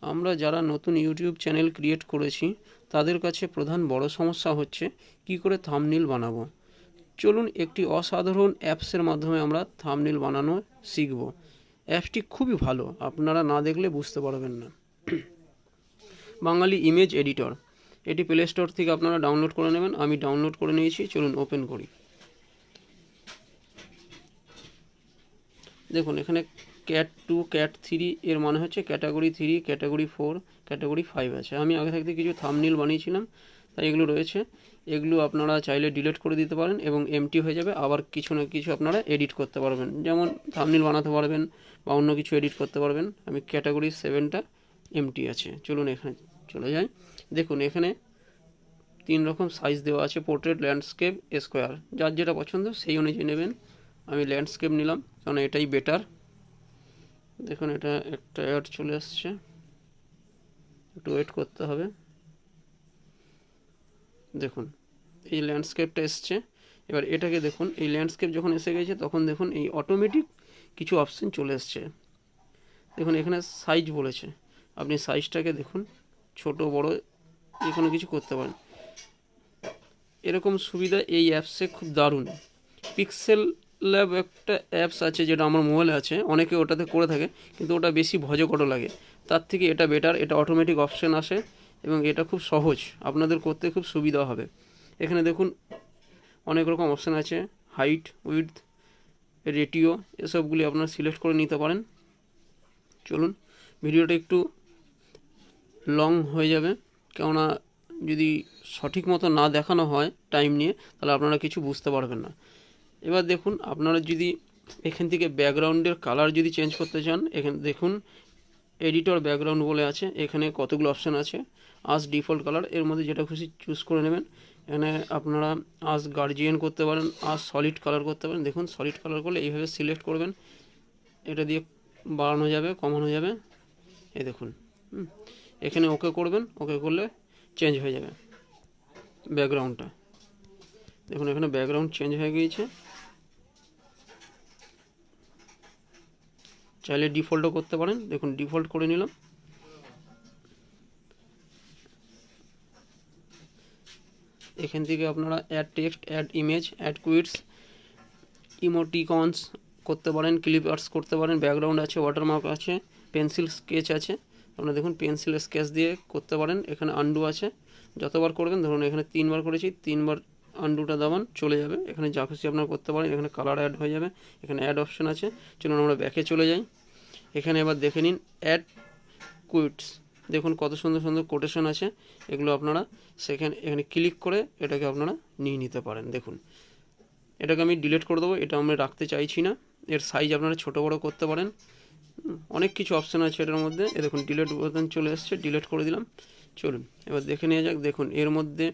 আমরা যারা নতুন ইউটিউব চ্যানেল ক্রিয়েট করেছি তাদের কাছে প্রধান বড় সমস্যা হচ্ছে কি করে থাম্বনেল বানাবো। চলুন একটি অসাধারণ অ্যাপসের মাধ্যমে আমরা থাম্বনেল বানানো শিখব। অ্যাপসটি খুবই ভালো, আপনারা না দেখলে বুঝতে পারবেন না। বাঙালি ইমেজ এডিটর, এটি প্লে স্টোর থেকে আপনারা ডাউনলোড করে নেবেন। আমি ডাউনলোড করে নিয়েছি, চলুন ওপেন করি। দেখুন এখানে ক্যাট 2 ক্যাট 3 এর মানে হচ্ছে ক্যাটাগরি 3, ক্যাটাগরি 4, ক্যাটাগরি 5 আছে। আমি আগে থাকতে কিছু থাম্বনেল বানিয়েছিলাম, তাই এগুলো রয়েছে। এগুলো আপনারা চাইলে ডিলিট করে দিতে পারেন এবং এমটি হয়ে যাবে। আবার কিছু না কিছু আপনারা এডিট করতে পারবেন, যেমন থাম্বনেল বানাতে পারবেন বা অন্য কিছু এডিট করতে পারবেন। আমি ক্যাটাগরি 7টা এমটি আছে। চলুন এখানে চলে যাই। দেখুন এখানে 3 রকম সাইজ দেওয়া আছে, পোর্ট্রেট, ল্যান্ডস্কেপ, স্কোয়ার। যার যেটা পছন্দ সেই অনুযায়ী নেবেন। আমি ল্যান্ডস্কেপ নিলাম কারণ এটাই বেটার। দেখুন এটা একটা অ্যাড চলে আসছে, একটু ওয়েট করতে হবে। দেখুন এই ল্যান্ডস্কেপটা এসছে। এবার এটাকে দেখুন, এই ল্যান্ডস্কেপ যখন এসে গেছে তখন দেখুন এই অটোমেটিক কিছু অপশন চলে এসছে। দেখুন এখানে সাইজ বলেছে, আপনি সাইজটাকে দেখুন, ছোট বড় যে কোনো কিছু করতে পারেন। এরকম সুবিধা এই অ্যাপসে খুব দারুণ। পিক্সেল ল্যাব একটা অ্যাপস আছে যেটা আমার মোবাইলে আছে, অনেকে ওটাতে করে থাকে, কিন্তু ওটা বেশি ভজকটো লাগে। তার থেকে এটা বেটার, এটা অটোমেটিক অপশান আসে এবং এটা খুব সহজ, আপনাদের করতে খুব সুবিধা হবে। এখানে দেখুন অনেক রকম অপশান আছে, হাইট, উইডথ, রেটিও, এসবগুলি আপনারা সিলেক্ট করে নিতে পারেন। চলুন, ভিডিওটা একটু লং হয়ে যাবে, কেননা যদি সঠিক মতো না দেখানো হয় টাইম নিয়ে, তাহলে আপনারা কিছু বুঝতে পারবেন না। এবার দেখুন আপনারা যদি এখান থেকে ব্যাকগ্রাউন্ডের কালার যদি চেঞ্জ করতে চান, এখানে দেখুন এডিটর ব্যাকগ্রাউন্ড বলে আছে, এখানে কতগুলো অপশান আছে। আজ ডিফল্ট কালার, এর মধ্যে যেটা খুশি চুজ করে নেবেন। এখানে আপনারা আজ গার্জিয়ান করতে পারেন, আজ সলিড কালার করতে পারেন। দেখুন সলিড কালার করলে এইভাবে সিলেক্ট করবেন, এটা দিয়ে বাড়ানো যাবে, কমানো যাবে। এই দেখুন এখানে ওকে করবেন, ওকে করলে চেঞ্জ হয়ে যাবে ব্যাকগ্রাউন্ডটা। দেখুন এখানে ব্যাকগ্রাউন্ড চেঞ্জ হয়ে গিয়েছে। চাইলে ডিফল্টও করতে পারেন। দেখুন ডিফল্ট করে নিলাম। এখান থেকে আপনারা add text, add image, add quotes, emoticons করতে পারেন, ক্লিপ আর্টস করতে পারেন, ব্যাকগ্রাউন্ড আছে, ওয়াটারমার্ক আছে, পেন্সিল স্কেচ আছে। আপনারা দেখুন পেন্সিল স্কেচ দিয়ে করতে পারেন। এখানে আন্ডু আছে, যতবার করবেন, ধরুন এখানে 3বার করেছি, 3বার আন্ডুটা দাবান, চলে যাবে। এখানে যা খুশি আপনারা করতে পারেন। এখানে কালার অ্যাড হয়ে যাবে, এখানে অ্যাড অপশন আছে। চলুন আমরা ব্যাকে চলে যাই। এখানে এবার দেখে নিন অ্যাড কুইটস, দেখুন কত সুন্দর সুন্দর কোটেশন আছে। এগুলো আপনারা এখানে ক্লিক করে এটাকে আপনারা নিয়ে নিতে পারেন। দেখুন এটাকে আমি ডিলিট করে দেবো, এটা আমি রাখতে চাইছি না। এর সাইজ আপনারা ছোটো বড়ো করতে পারেন, অনেক কিছু অপশান আছে এটার মধ্যে। এ দেখুন ডিলিট বোতাম চলে এসছে, ডিলিট করে দিলাম। চলুন এবার দেখে নেওয়া যাক। দেখুন এর মধ্যে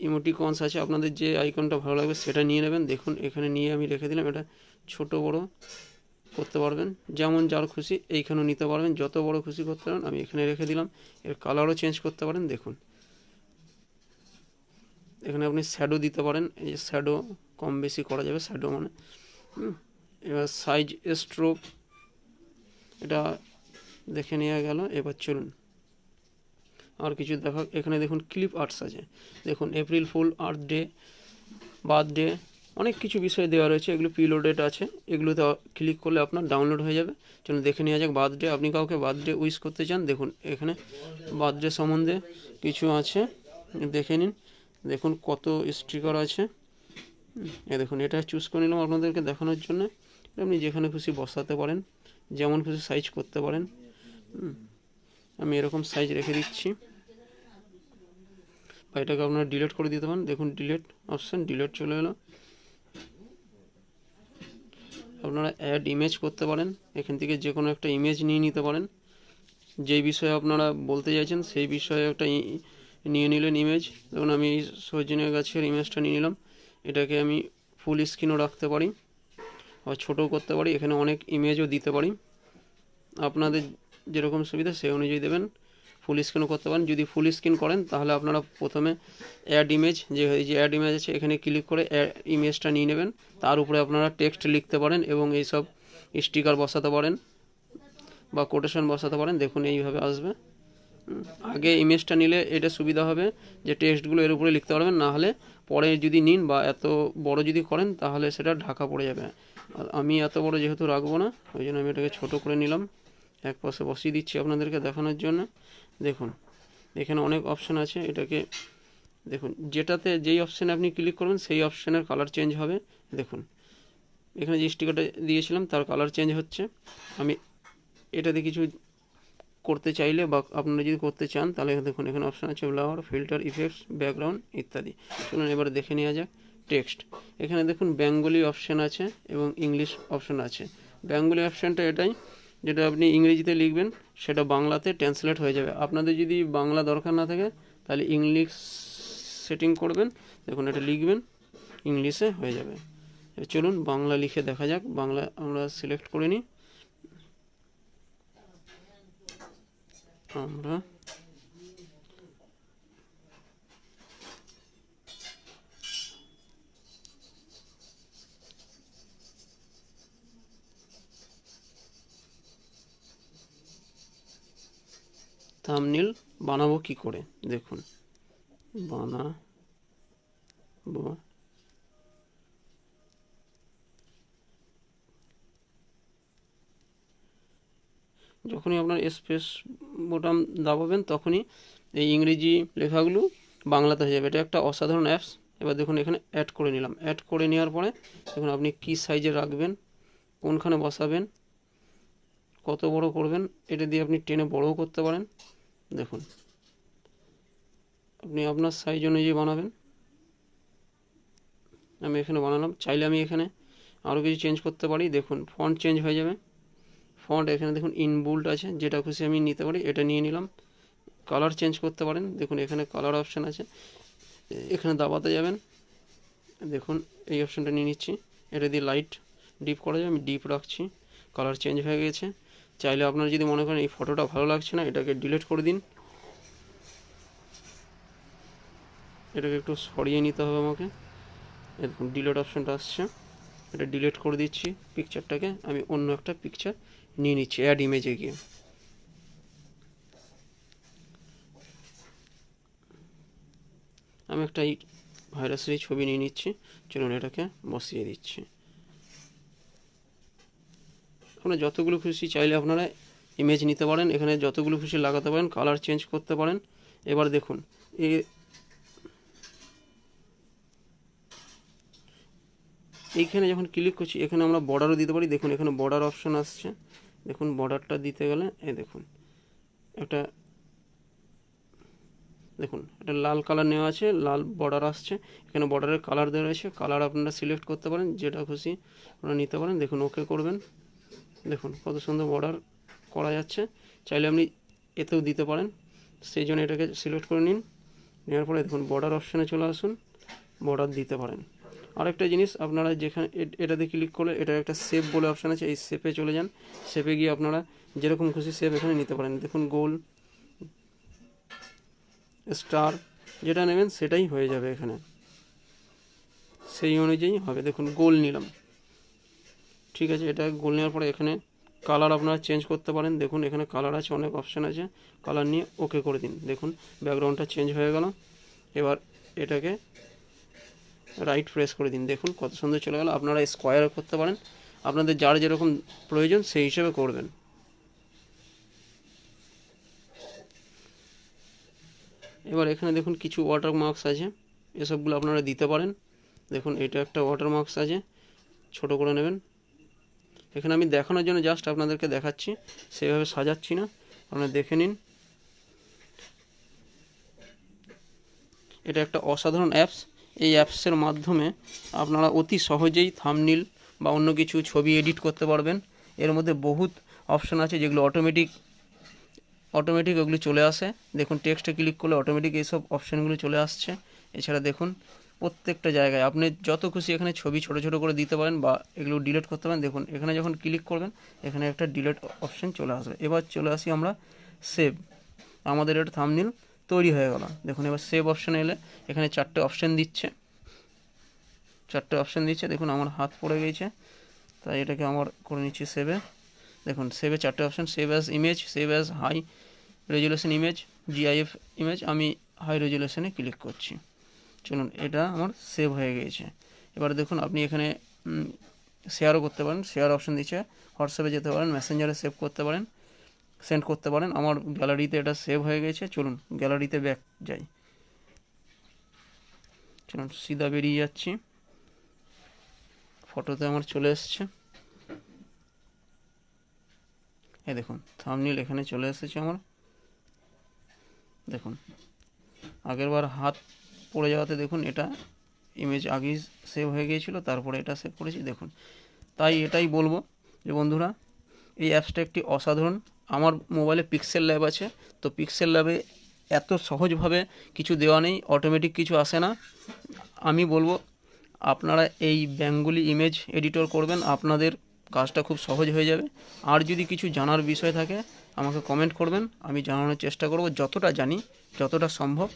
ইমোটিকনস আছে, আপনাদের যে আইকনটা ভালো লাগবে সেটা নিয়ে নেবেন। দেখুন এখানে নিয়ে আমি রেখে দিলাম, এটা ছোট বড় করতে পারবেন, যেমন যার খুশি এইখানেও নিতে পারবেন, যত বড় খুশি করতে পারেন। আমি এখানে রেখে দিলাম। এর কালারও চেঞ্জ করতে পারেন। দেখুন এখানে আপনি শ্যাডো দিতে পারেন, এই যে শ্যাডো কম বেশি করা যাবে, শ্যাডো মানে এবার সাইজ, স্ট্রোক, এটা দেখে নেওয়া গেল। এবার চলুন আর কিছু দেখা। এখানে দেখুন ক্লিপ আর্টস আছে, দেখুন April fool, earth day, birthday, অনেক কিছু বিষয় দেওয়া রয়েছে। এগুলো প্রিলোডেড আছে, এগুলোতে ক্লিক করলে আপনার ডাউনলোড হয়ে যাবে। চলুন দেখে নেওয়া যাক। বার্থডে, আপনি কাউকে বার্থডে উইশ করতে চান, দেখুন এখানে বার্থডে সম্বন্ধে কিছু আছে, দেখে নিন। দেখুন কত স্টিকার আছে। দেখুন এটা চুজ করে নিলাম আপনাদেরকে দেখানোর জন্য। আপনি যেখানে খুশি বসাতে পারেন, যেমন খুশি সাইজ করতে পারেন। আমি এরকম সাইজ রেখে দিচ্ছি, বা এটাকে আপনারা ডিলিট করে দিতে পারেন। দেখুন ডিলিট অপশান, ডিলিট চলে এলো। আপনারা অ্যাড ইমেজ করতে পারেন, এখান থেকে যে কোনো একটা ইমেজ নিয়ে নিতে পারেন। যেই বিষয়ে আপনারা বলতে চাইছেন সেই বিষয়ে একটা নিয়ে নিলেন ইমেজ। দেখুন আমি সজনে গাছের ইমেজটা নিয়ে নিলাম। এটাকে আমি ফুল স্ক্রিনও রাখতে পারি, আবার ছোটও করতে পারি। এখানে অনেক ইমেজও দিতে পারি, আপনাদের যেরকম সুবিধা সেই অনুযায়ী দেবেন। ফুল স্ক্রিনও করতে পারেন। যদি ফুল স্ক্রিন করেন তাহলে আপনারা প্রথমে অ্যাড ইমেজ, যে অ্যাড ইমেজ আছে এখানে ক্লিক করে ইমেজটা নিয়ে নেবেন। তার উপরে আপনারা টেক্সট লিখতে পারেন এবং এইসব স্টিকার বসাতে পারেন। বা কোটেশন বসাতে পারেন। দেখুন এইভাবে আসবে। আগে ইমেজটা নিলে এটা সুবিধা হবে যে টেক্সটগুলো এর উপরে লিখতে পারবেন, না হলে পরে যদি নিন বা এত বড় যদি করেন তাহলে সেটা ঢাকা পড়ে যাবে। আর আমি এত বড় যেহেতু রাখবো না, ওই জন্য আমি এটাকে ছোট করে নিলাম, এক পাশে বসিয়ে দিচ্ছি আপনাদেরকে দেখানোর জন্য। দেখুন এখানে অনেক অপশান আছে, এটাকে দেখুন যেটাতে যেই অপশানে আপনি ক্লিক করবেন সেই অপশানের কালার চেঞ্জ হবে। দেখুন এখানে যে স্টিকারটা দিয়েছিলাম তার কালার চেঞ্জ হচ্ছে। আমি এটাতে কিছু করতে চাইলে বা আপনারা যদি করতে চান তাহলে দেখুন এখানে অপশান আছে ব্লার, ফিল্টার, ইফেক্টস, ব্যাকগ্রাউন্ড ইত্যাদি। চলুন এবার দেখে নেওয়া যাক টেক্সট। এখানে দেখুন বেঙ্গলি অপশান আছে এবং ইংলিশ অপশান আছে। বেঙ্গলি অপশানটা এটাই, যেটা আপনি ইংরেজিতে লিখবেন সেটা বাংলাতে ট্রান্সলেট হয়ে যাবে। আপনাদের যদি বাংলা দরকার না থাকে তাহলে ইংলিশ সেটিং করবেন, দেখুন এটা লিখবেন ইংলিশে হয়ে যাবে। চলুন বাংলা লিখে দেখা যাক। বাংলা আমরা সিলেক্ট করে নিই। আমরা থাম্বনেল বানাবো কি করে, দেখুন বানাবো যখনই আপনার স্পেস বোতাম দাবাবেন তখনই এই ইংরেজি লেখাগুলো বাংলাতে হয়ে যাবে। এটা একটা অসাধারণ অ্যাপস। এবার দেখুন এখানে অ্যাড করে নিলাম। অ্যাড করে নেওয়ার পরে দেখুন আপনি কী সাইজে রাখবেন, কোনখানে বসাবেন, কত বড় করবেন, এটা দিয়ে আপনি টেনে বড়ও করতে পারেন। দেখুন আপনি আপনার সাইজ অনুযায়ী বানাবেন। আমি এখানে বানালাম, চাইলে আমি এখানে আরও কিছু চেঞ্জ করতে পারি। দেখুন ফন্ট চেঞ্জ হয়ে যাবে। ফন্ট এখানে দেখুন ইনবোল্ড আছে, যেটা খুশি আমি নিতে পারি, এটা নিয়ে নিলাম। কালার চেঞ্জ করতে পারেন, দেখুন এখানে কালার অপশান আছে, এখানে দাবাতে যাবেন। দেখুন এই অপশানটা নিয়ে নিচ্ছি, এটা দিয়ে লাইট ডিপ করা যায়, আমি ডিপ রাখছি, কালার চেঞ্জ হয়ে গেছে। চাইলে আপনারা যদি মনে করেন এই ফটোটা ভালো লাগছে না, এটাকে ডিলিট করে দিন। এটাকে একটু সরিয়ে নিতে হবে আমাকে। দেখুন ডিলিট অপশানটা আসছে, এটা ডিলিট করে দিচ্ছি। পিকচারটাকে আমি অন্য একটা পিকচার নিয়ে নিচ্ছি, অ্যাড ইমেজে গিয়ে। আমি একটা ভাইরাসের ছবি নিয়ে নিচ্ছি, চলুন এটাকে বসিয়ে দিচ্ছি। আপনারা যতগুলো খুশি চাইলে আপনারা ইমেজ নিতে পারেন, এখানে যতগুলো খুশি লাগাতে পারেন, কালার চেঞ্জ করতে পারেন। এবার দেখুন এইখানে যখন ক্লিক করছি এখানে আমরা বর্ডারও দিতে পারি। দেখুন এখানে বর্ডার অপশান আসছে, দেখুন বর্ডারটা দিতে গেলে এই দেখুন একটা দেখুন এটা লাল কালার নেওয়া আছে, লাল বর্ডার আসছে, এখানে বর্ডারের কালার দেওয়া রয়েছে। কালার আপনারা সিলেক্ট করতে পারেন, যেটা খুশি আপনারা নিতে পারেন। দেখুন ওকে করবেন, দেখুন কত সুন্দর বর্ডার করা যাচ্ছে। চাইলে আপনি এতেও দিতে পারেন, সেই জন্য এটাকে সিলেক্ট করে নিন। নেওয়ার পরে দেখুন বর্ডার অপশানে চলে আসুন, বর্ডার দিতে পারেন। আরেকটা জিনিস, আপনারা যেখানে এটাতে ক্লিক করলে এটা একটা শেপ বলে অপশান আছে, এই শেপে চলে যান। শেপে গিয়ে আপনারা যেরকম খুশি শেপ এখানে নিতে পারেন। দেখুন গোল, স্টার, যেটা নেবেন সেটাই হয়ে যাবে, এখানে সেই অনুযায়ী হবে। দেখুন গোল নিলাম, ঠিক আছে। এটা গোল নেওয়ার পরে এখানে কালার আপনারা চেঞ্জ করতে পারেন। দেখুন এখানে কালার আছে, অনেক অপশান আছে, কালার নিয়ে ওকে করে দিন। দেখুন ব্যাকগ্রাউন্ডটা চেঞ্জ হয়ে গেল। এবার এটাকে রাইট প্রেস করে দিন, দেখুন কত সুন্দর চলে গেল। আপনারা স্কোয়ার করতে পারেন, আপনাদের যার যেরকম প্রয়োজন সেই হিসেবে করবেন। এবার এখানে দেখুন কিছু ওয়াটার মার্কস আছে, এসবগুলো আপনারা দিতে পারেন। দেখুন এটা একটা ওয়াটার মার্কস আছে, ছোট করে নেবেন। এখানে আমি দেখানোর জন্য জাস্ট আপনাদেরকে দেখাচ্ছি, সেভাবে সাজাচ্ছি না, আপনারা দেখে নিন। এটা একটা অসাধারণ অ্যাপস। এই অ্যাপসের মাধ্যমে আপনারা অতি সহজেই থাম্বনেল বা অন্য কিছু ছবি এডিট করতে পারবেন। এর মধ্যে বহুত অপশান আছে যেগুলো অটোমেটিক ওগুলি চলে আসে। দেখুন টেক্সটে ক্লিক করলে অটোমেটিক এইসব অপশানগুলো চলে আসছে। এছাড়া দেখুন প্রত্যেকটা জায়গায় আপনি যত খুশি এখানে ছবি ছোট ছোট করে দিতে পারেন বা এগুলো ডিলিট করতে পারেন। দেখুন এখানে যখন ক্লিক করবেন এখানে একটা ডিলিট অপশান চলে আসবে। এবার চলে আসি আমরা সেভ, আমাদের এটা থাম্বনেল তৈরি হয়ে গেল। দেখুন এবার সেভ অপশানে এলে এখানে চারটে অপশান দিচ্ছে, দেখুন আমার হাত পড়ে গেছে, তাই এটাকে আমার করে নিচ্ছি সেভে। দেখুন সেভে 4টে option, save as image, save as high resolution image, GIF image. আমি হাই রেজুলেশনে ক্লিক করছি। চলুন, এটা আমার সেভ হয়ে গিয়েছে। এবার দেখুন আপনি এখানে শেয়ারও করতে পারেন, শেয়ার অপশান দিচ্ছে। হোয়াটসঅ্যাপে যেতে পারেন, মেসেঞ্জারে সেভ করতে পারেন, সেন্ড করতে পারেন। আমার গ্যালারিতে এটা সেভ হয়ে গেছে। চলুন গ্যালারিতে ব্যাক যাই। চলুন সিধা বেরিয়ে যাচ্ছি, ফটোতে আমার চলে এসছে। এই দেখুন থাম্বনেইল এখানে চলে এসেছে আমার। দেখুন আগেরবার হাত পড়ে যাওয়াতে দেখুন এটা ইমেজ আগেই সেভ হয়ে গিয়েছিল, তারপরে এটা সেভ করেছি। দেখুন, তাই এটাই বলবো যে বন্ধুরা, এই অ্যাপসটা একটি অসাধারণ। আমার মোবাইলে পিক্সেল ল্যাব আছে, তো পিক্সেল ল্যাবে এত সহজভাবে কিছু দেওয়া নেই, অটোমেটিক কিছু আসে না। আমি বলবো আপনারা এই বেঙ্গলি ইমেজ এডিটর করবেন, আপনাদের কাজটা খুব সহজ হয়ে যাবে। আর যদি কিছু জানার বিষয় থাকে আমাকে কমেন্ট করবেন, আমি জানানোর চেষ্টা করব, যতটা জানি, যতটা সম্ভব